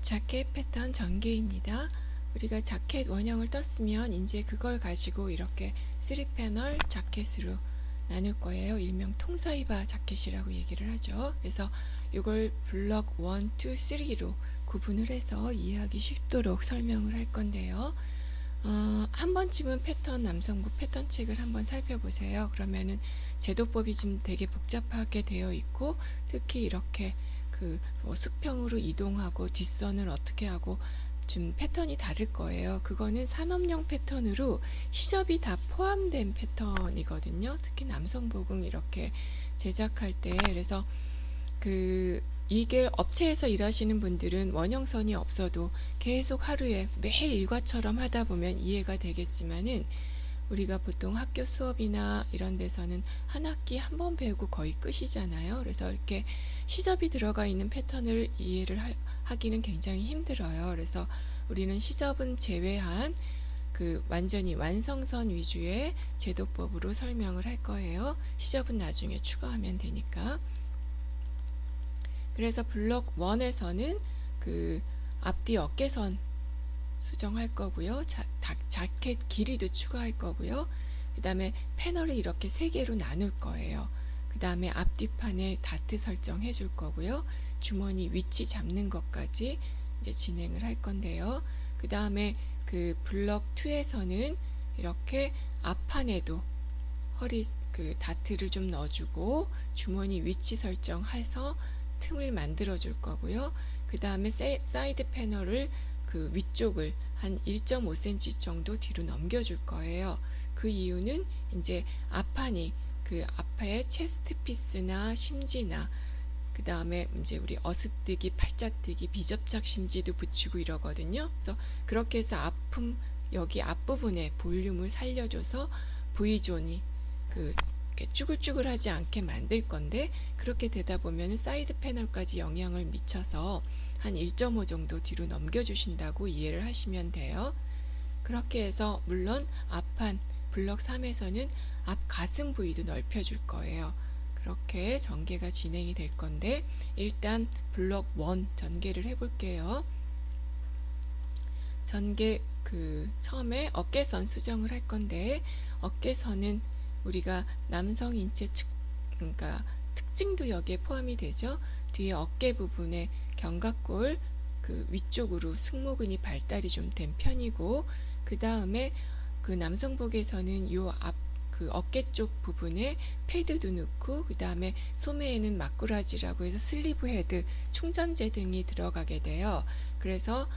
자켓 패턴 전개입니다. 우리가 자켓 원형을 떴으면 이제 그걸 가지고 이렇게 3패널 자켓으로 나눌 거예요. 일명 통사이바 자켓이라고 얘기를 하죠. 그래서 이걸 블럭 1, 2, 3로 구분을 해서 이해하기 쉽도록 설명을 할 건데요. 한 번쯤은 남성부 패턴 책을 한번 살펴보세요. 그러면은 제도법이 좀 되게 복잡하게 되어 있고, 특히 이렇게 수평으로 이동하고 뒷선을 어떻게 하고 좀 패턴이 다를 거예요. 그거는 산업용 패턴으로 시접이 다 포함된 패턴이거든요. 특히 남성복은 이렇게 제작할 때. 그래서 이게 업체에서 일하시는 분들은 원형선이 없어도 계속 하루에 매일 일과처럼 하다 보면 이해가 되겠지만은, 우리가 보통 학교 수업이나 이런 데서는 한 학기 한 번 배우고 거의 끝이잖아요. 그래서 이렇게 시접이 들어가 있는 패턴을 이해를 하기는 굉장히 힘들어요. 그래서 우리는 시접은 제외한 완전히 완성선 위주의 제도법으로 설명을 할 거예요. 시접은 나중에 추가하면 되니까. 그래서 블록 1에서는 앞뒤 어깨선 수정할 거고요. 자켓 길이도 추가할 거고요. 그 다음에 패널을 이렇게 3개로 나눌 거예요. 그 다음에 앞뒤판에 다트 설정해 줄 거고요. 주머니 위치 잡는 것까지 이제 진행을 할 건데요. 그 다음에 블럭 2에서는 이렇게 앞판에도 허리 다트를 좀 넣어주고 주머니 위치 설정해서 틈을 만들어 줄 거고요. 그 다음에 사이드 패널을 위쪽을 한 1.5cm 정도 뒤로 넘겨줄 거예요. 그 이유는 이제 앞판이 앞에 체스트 피스나 심지나 그 다음에 이제 우리 어슷뜨기, 팔자뜨기, 비접착 심지도 붙이고 이러거든요. 그래서 그렇게 해서 여기 앞부분에 볼륨을 살려줘서 V존이 쭈글쭈글하지 않게 만들 건데, 그렇게 되다 보면 사이드 패널까지 영향을 미쳐서 한 1.5 정도 뒤로 넘겨주신다고 이해를 하시면 돼요. 그렇게 해서 물론 앞판 블럭 3에서는 앞 가슴 부위도 넓혀줄 거예요. 그렇게 전개가 진행이 될 건데, 일단 블럭 1 전개를 해볼게요. 전개 처음에 어깨선 수정을 할 건데, 어깨선은 우리가 남성 인체 그러니까 특징도 여기에 포함이 되죠. 뒤에 어깨 부분에 견갑골 위쪽으로 승모근이 발달이 좀 된 편이고, 그 다음에 남성복에서는 요 앞 어깨 쪽 부분에 패드도 넣고, 그 다음에 소매에는 막꾸라지라고 해서 슬리브 헤드, 충전재 등이 들어가게 돼요. 그래서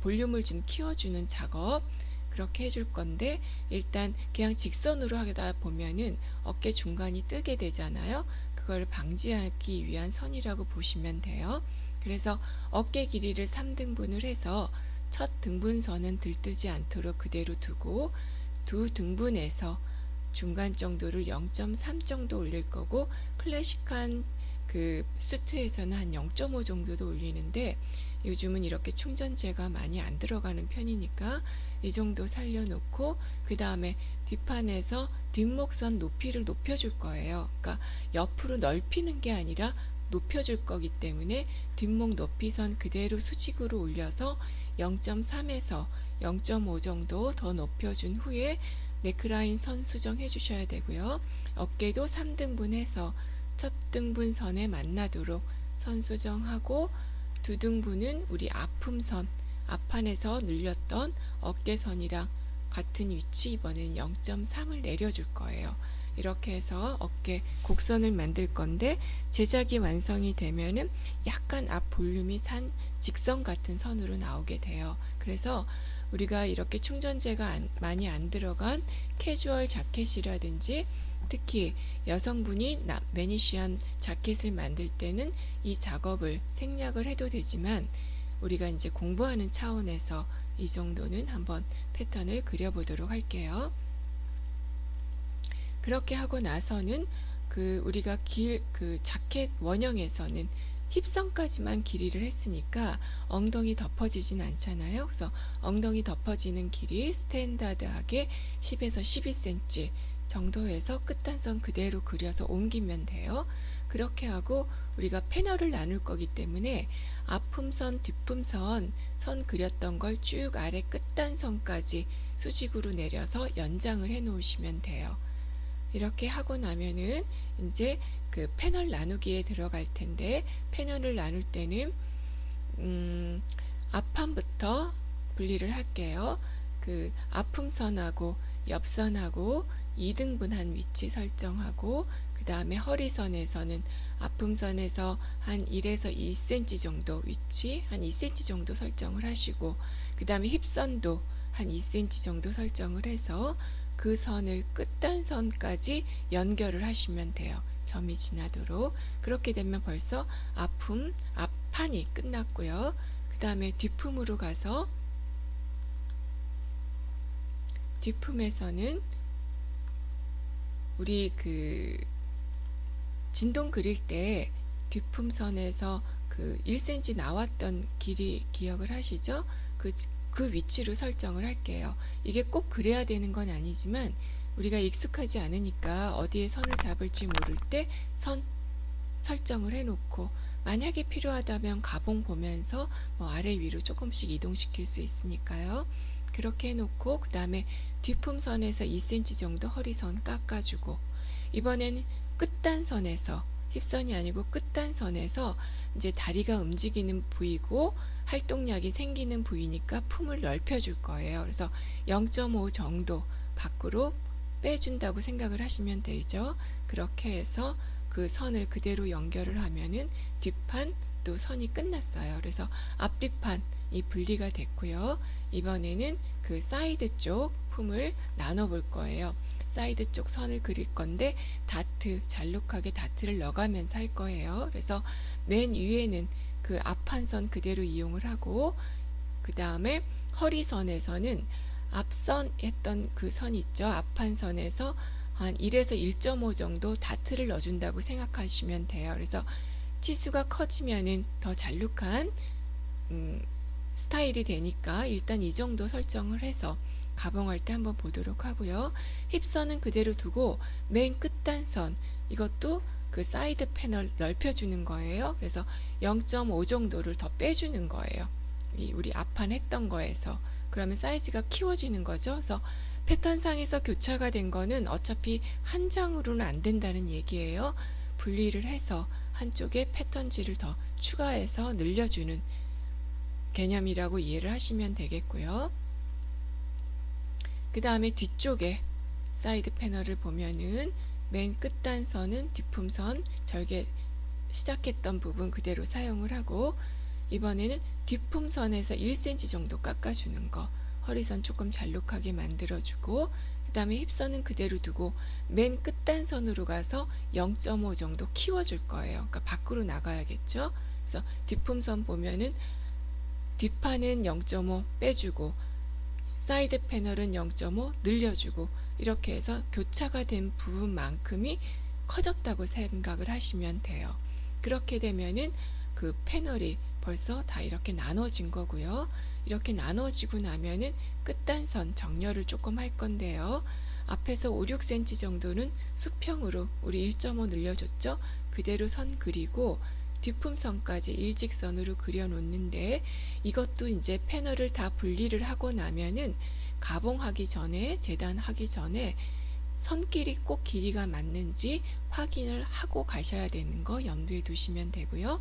볼륨을 좀 키워주는 작업 그렇게 해줄 건데, 일단 그냥 직선으로 하다 보면은 어깨 중간이 뜨게 되잖아요. 그걸 방지하기 위한 선이라고 보시면 돼요. 그래서 어깨 길이를 3등분을 해서 첫 등분선은 들뜨지 않도록 그대로 두고, 두 등분에서 중간 정도를 0.3 정도 올릴 거고, 클래식한 수트에서는 한 0.5 정도도 올리는데, 요즘은 이렇게 충전재가 많이 안 들어가는 편이니까 이 정도 살려놓고, 그 다음에 뒷판에서 뒷목선 높이를 높여줄 거예요. 그러니까 옆으로 넓히는 게 아니라 높여줄 거기 때문에 뒷목 높이선 그대로 수직으로 올려서 0.3에서 0.5 정도 더 높여준 후에 네크라인 선 수정해 주셔야 되고요. 어깨도 3등분해서 첫 등분선에 만나도록 선 수정하고, 두 등분은 우리 앞품선, 앞판에서 늘렸던 어깨선이랑 같은 위치, 이번엔 0.3을 내려줄 거예요. 이렇게 해서 어깨 곡선을 만들 건데, 제작이 완성이 되면은 약간 앞 볼륨이 산 직선 같은 선으로 나오게 돼요. 그래서 우리가 이렇게 충전재가 많이 안 들어간 캐주얼 자켓이라든지, 특히 여성분이 매니시한 자켓을 만들 때는 이 작업을 생략을 해도 되지만, 우리가 이제 공부하는 차원에서 이 정도는 한번 패턴을 그려보도록 할게요. 그렇게 하고 나서는 우리가 자켓 원형에서는 힙선까지만 길이를 했으니까 엉덩이 덮어지진 않잖아요. 그래서 엉덩이 덮어지는 길이 스탠다드하게 10에서 12cm 정도에서 끝단선 그대로 그려서 옮기면 돼요. 그렇게 하고 우리가 패널을 나눌 거기 때문에 앞품선, 뒷품선 선 그렸던 걸 쭉 아래 끝단선까지 수직으로 내려서 연장을 해 놓으시면 돼요. 이렇게 하고 나면은 이제 그 패널 나누기에 들어갈 텐데, 패널을 나눌 때는 앞판부터 분리를 할게요. 그 앞품선하고 옆선하고 2등분한 위치 설정하고, 그 다음에 허리선에서는 앞품선에서 한 1에서 2cm 정도 위치, 한 2cm 정도 설정을 하시고, 그 다음에 힙선도 한 2cm 정도 설정을 해서 그 선을 끝단선까지 연결을 하시면 돼요. 점이 지나도록. 그렇게 되면 벌써 앞판이 끝났고요. 그 다음에 뒷품으로 가서, 뒷품에서는 우리 그 진동 그릴 때 뒷품선에서 그 1cm 나왔던 길이 기억을 하시죠? 그 위치로 설정을 할게요. 이게 꼭 그래야 되는 건 아니지만 우리가 익숙하지 않으니까 어디에 선을 잡을지 모를 때 선 설정을 해놓고, 만약에 필요하다면 가봉 보면서 뭐 아래 위로 조금씩 이동시킬 수 있으니까요. 그렇게 해놓고, 그 다음에 뒷품선에서 2cm 정도 허리선 깎아주고, 이번에는 끝단선에서, 힙선이 아니고 끝단선에서 이제 다리가 움직이는 부위고 활동량이 생기는 부위니까 품을 넓혀줄 거예요. 그래서 0.5 정도 밖으로 빼준다고 생각을 하시면 되죠. 그렇게 해서 그 선을 그대로 연결을 하면은 뒷판 또 선이 끝났어요. 그래서 앞뒷판이 분리가 됐고요. 이번에는 그 사이드 쪽 품을 나눠 볼 거예요. 사이드 쪽 선을 그릴 건데 다트, 잘록하게 다트를 넣어가면서 할 거예요. 그래서 맨 위에는 그 앞판선 그대로 이용을 하고, 그 다음에 허리선에서는 앞선 했던 그 선 있죠. 앞판선에서 한 1에서 1.5 정도 다트를 넣어준다고 생각하시면 돼요. 그래서 치수가 커지면은 더 잘록한 스타일이 되니까 일단 이 정도 설정을 해서 가봉할 때 한번 보도록 하고요. 힙선은 그대로 두고 맨 끝단선, 이것도 그 사이드 패널 넓혀주는 거예요. 그래서 0.5 정도를 더 빼주는 거예요. 우리 앞판 했던 거에서. 그러면 사이즈가 키워지는 거죠. 그래서 패턴상에서 교차가 된 거는 어차피 한 장으로는 안 된다는 얘기예요. 분리를 해서 한쪽에 패턴지를 더 추가해서 늘려주는 개념이라고 이해를 하시면 되겠고요. 그 다음에 뒤쪽에 사이드 패널을 보면은 맨 끝단선은 뒷품선 절개 시작했던 부분 그대로 사용을 하고, 이번에는 뒷품선에서 1cm 정도 깎아주는 거, 허리선 조금 잘록하게 만들어주고, 그 다음에 힙선은 그대로 두고 맨 끝단선으로 가서 0.5 정도 키워줄 거예요. 그러니까 밖으로 나가야겠죠. 그래서 뒷품선 보면은 뒷판은 0.5 빼주고 사이드 패널은 0.5 늘려주고, 이렇게 해서 교차가 된 부분만큼이 커졌다고 생각을 하시면 돼요. 그렇게 되면은 그 패널이 벌써 다 이렇게 나눠진 거고요. 이렇게 나눠지고 나면은 끝단선 정렬을 조금 할 건데요. 앞에서 5, 6cm 정도는 수평으로 우리 1.5 늘려줬죠. 그대로 선 그리고 뒷품선까지 일직선으로 그려 놓는데, 이것도 이제 패널을 다 분리를 하고 나면은 가봉하기 전에, 재단하기 전에 선끼리 꼭 길이가 맞는지 확인을 하고 가셔야 되는 거 염두에 두시면 되고요.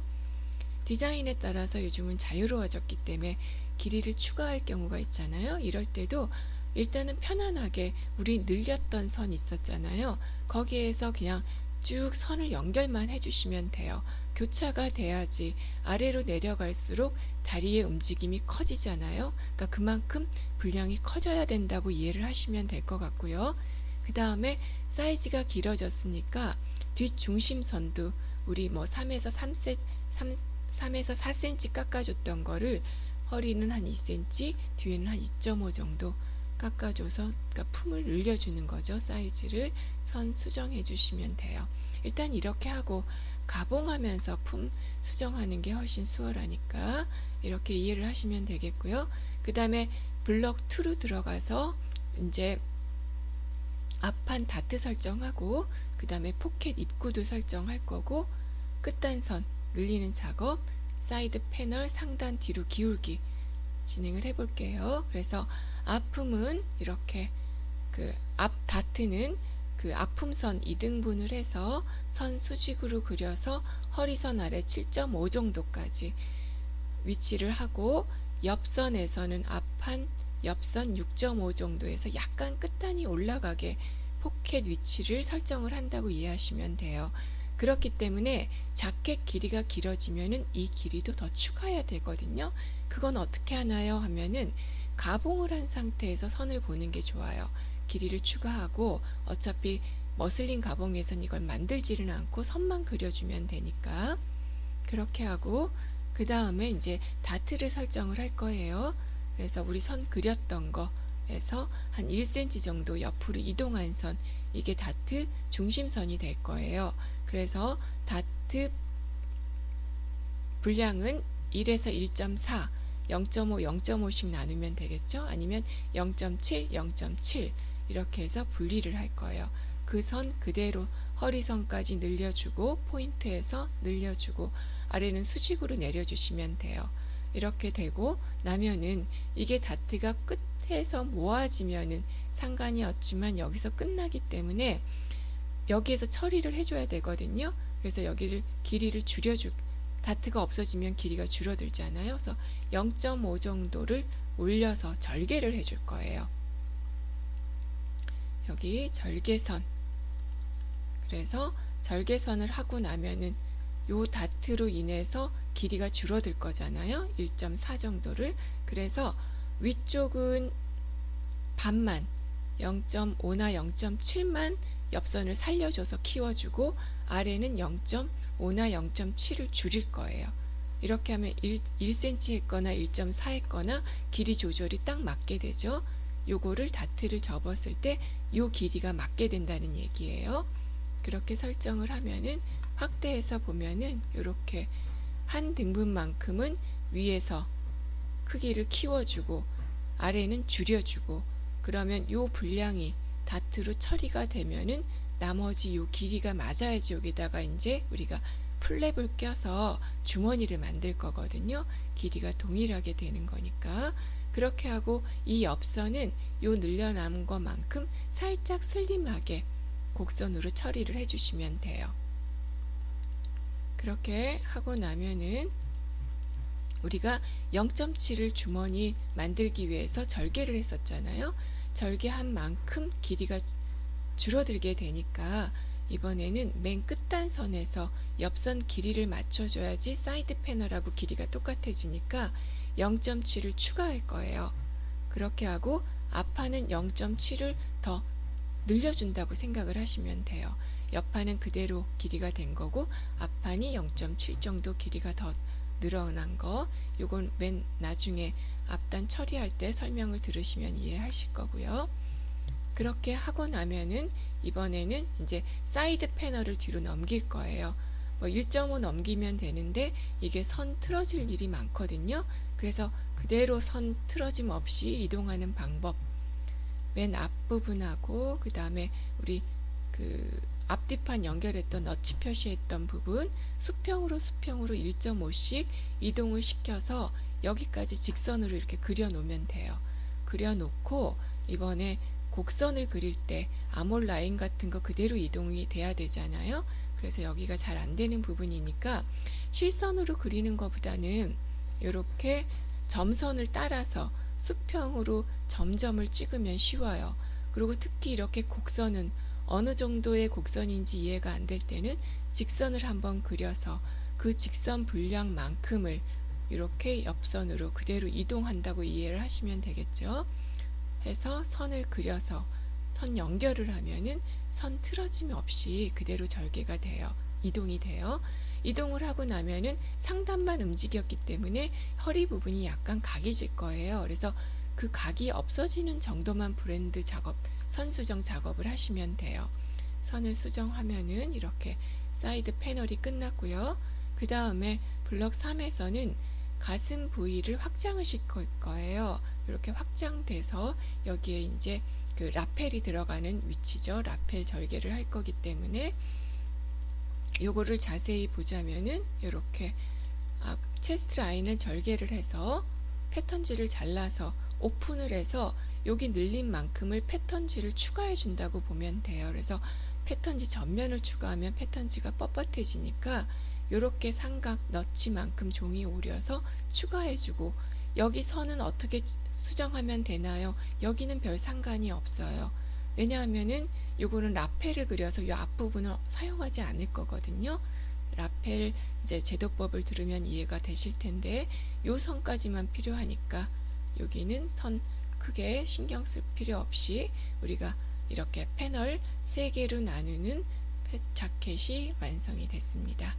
디자인에 따라서 요즘은 자유로워졌기 때문에 길이를 추가할 경우가 있잖아요. 이럴 때도 일단은 편안하게 우리 늘렸던 선 있었잖아요. 거기에서 그냥 쭉 선을 연결만 해주시면 돼요. 교차가 돼야지 아래로 내려갈수록 다리의 움직임이 커지잖아요. 그러니까 그만큼 분량이 커져야 된다고 이해를 하시면 될 것 같고요. 그 다음에 사이즈가 길어졌으니까 뒷중심선도 우리 뭐 3에서 4cm 깎아줬던 거를 허리는 한 2cm, 뒤에는 한 2.5 정도 깎아줘서, 그러니까 품을 늘려주는 거죠. 사이즈를 선 수정해 주시면 돼요. 일단 이렇게 하고 가봉하면서 품 수정하는 게 훨씬 수월하니까 이렇게 이해를 하시면 되겠고요. 그 다음에 블럭 2로 들어가서 이제 앞판 다트 설정하고, 그 다음에 포켓 입구도 설정할 거고, 끝단선 늘리는 작업, 사이드 패널 상단 뒤로 기울기 진행을 해 볼게요. 그래서 아픔은 이렇게 그 앞 다트는 그 아픔선 2등분을 해서 선 수직으로 그려서 허리선 아래 7.5 정도까지 위치를 하고, 옆선에서는 앞판 옆선 6.5 정도에서 약간 끝단이 올라가게 포켓 위치를 설정을 한다고 이해하시면 돼요. 그렇기 때문에 자켓 길이가 길어지면은 이 길이도 더 추가해야 되거든요. 그건 어떻게 하나요? 하면은 가봉을 한 상태에서 선을 보는 게 좋아요. 길이를 추가하고, 어차피 머슬린 가봉에선 이걸 만들지는 않고 선만 그려주면 되니까 그렇게 하고, 그 다음에 이제 다트를 설정을 할 거예요. 그래서 우리 선 그렸던 거에서 한 1cm 정도 옆으로 이동한 선, 이게 다트 중심선이 될 거예요. 그래서 다트 분량은 1에서 1.4, 0.5, 0.5씩 나누면 되겠죠. 아니면 0.7, 0.7 이렇게 해서 분리를 할 거예요. 그 선 그대로 허리선까지 늘려주고, 포인트에서 늘려주고, 아래는 수직으로 내려주시면 돼요. 이렇게 되고 나면은 이게 다트가 끝에서 모아지면은 상관이 없지만 여기서 끝나기 때문에 여기에서 처리를 해줘야 되거든요. 그래서 여기를 길이를 다트가 없어지면 길이가 줄어들잖아요. 그래서 0.5 정도를 올려서 절개를 해줄 거예요. 여기 절개선. 그래서 절개선을 하고 나면은 요 다트로 인해서 길이가 줄어들 거잖아요. 1.4 정도를. 그래서 위쪽은 반만 0.5나 0.7만 옆선을 살려줘서 키워주고, 아래는 0.5나 0.7을 줄일 거예요. 이렇게 하면 1cm 했거나 1.4 했거나 길이 조절이 딱 맞게 되죠. 요거를 다트를 접었을 때 요 길이가 맞게 된다는 얘기예요. 그렇게 설정을 하면은 확대해서 보면은 이렇게 한 등분만큼은 위에서 크기를 키워주고 아래는 줄여주고, 그러면 요 분량이 다트로 처리가 되면은 나머지 요 길이가 맞아야지 여기다가 이제 우리가 플랩을 껴서 주머니를 만들 거거든요. 길이가 동일하게 되는 거니까. 그렇게 하고 이 옆선은 요 늘려남은 것만큼 살짝 슬림하게 곡선으로 처리를 해주시면 돼요. 그렇게 하고 나면은 우리가 0.7을 주머니 만들기 위해서 절개를 했었잖아요. 절개한 만큼 길이가 줄어들게 되니까 이번에는 맨 끝단선에서 옆선 길이를 맞춰줘야지 사이드 패널하고 길이가 똑같아지니까 0.7을 추가할 거예요. 그렇게 하고 앞판은 0.7을 더 늘려준다고 생각을 하시면 돼요. 옆판은 그대로 길이가 된 거고 앞판이 0.7 정도 길이가 더 늘어난 거, 요건 맨 나중에 앞단 처리할 때 설명을 들으시면 이해하실 거고요. 그렇게 하고 나면은 이번에는 이제 사이드 패널을 뒤로 넘길 거예요. 1.5 넘기면 되는데 이게 선 틀어질 일이 많거든요. 그래서 그대로 선 틀어짐 없이 이동하는 방법, 맨 앞부분하고 그 다음에 우리 그 앞뒤판 연결했던 너치 표시했던 부분 수평으로 1.5씩 이동을 시켜서 여기까지 직선으로 이렇게 그려 놓으면 돼요. 그려 놓고 이번에 곡선을 그릴 때 아몰 라인 같은 거 그대로 이동이 돼야 되잖아요. 그래서 여기가 잘 안 되는 부분이니까 실선으로 그리는 것보다는 이렇게 점선을 따라서 수평으로 점점을 찍으면 쉬워요. 그리고 특히 이렇게 곡선은 어느 정도의 곡선인지 이해가 안 될 때는 직선을 한번 그려서 그 직선 분량만큼을 이렇게 옆선으로 그대로 이동한다고 이해를 하시면 되겠죠. 해서 선을 그려서 선 연결을 하면은 선 틀어짐 없이 그대로 절개가 돼요. 이동이 돼요. 이동을 하고 나면은 상단만 움직였기 때문에 허리 부분이 약간 각이 질 거예요. 그래서 그 각이 없어지는 정도만 브랜드 작업, 선 수정 작업을 하시면 돼요. 선을 수정하면은 이렇게 사이드 패널이 끝났고요. 그 다음에 블럭 3에서는 가슴 부위를 확장을 시킬 거예요. 이렇게 확장돼서 여기에 이제 그 라펠이 들어가는 위치죠. 라펠 절개를 할 거기 때문에 요거를 자세히 보자면은 이렇게 체스트 라인을 절개를 해서 패턴지를 잘라서 오픈을 해서 여기 늘린 만큼을 패턴지를 추가해 준다고 보면 돼요. 그래서 패턴지 전면을 추가하면 패턴지가 뻣뻣해지니까 이렇게 삼각 너치만큼 종이 오려서 추가해 주고, 여기 선은 어떻게 수정하면 되나요? 여기는 별 상관이 없어요. 왜냐하면은 요거는 라펠을 그려서 이 앞부분을 사용하지 않을 거거든요. 라펠 이제 제도법을 들으면 이해가 되실 텐데, 요 선까지만 필요하니까 여기는 선 크게 신경 쓸 필요 없이 우리가 이렇게 패널 3개로 나누는 자켓이 완성이 됐습니다.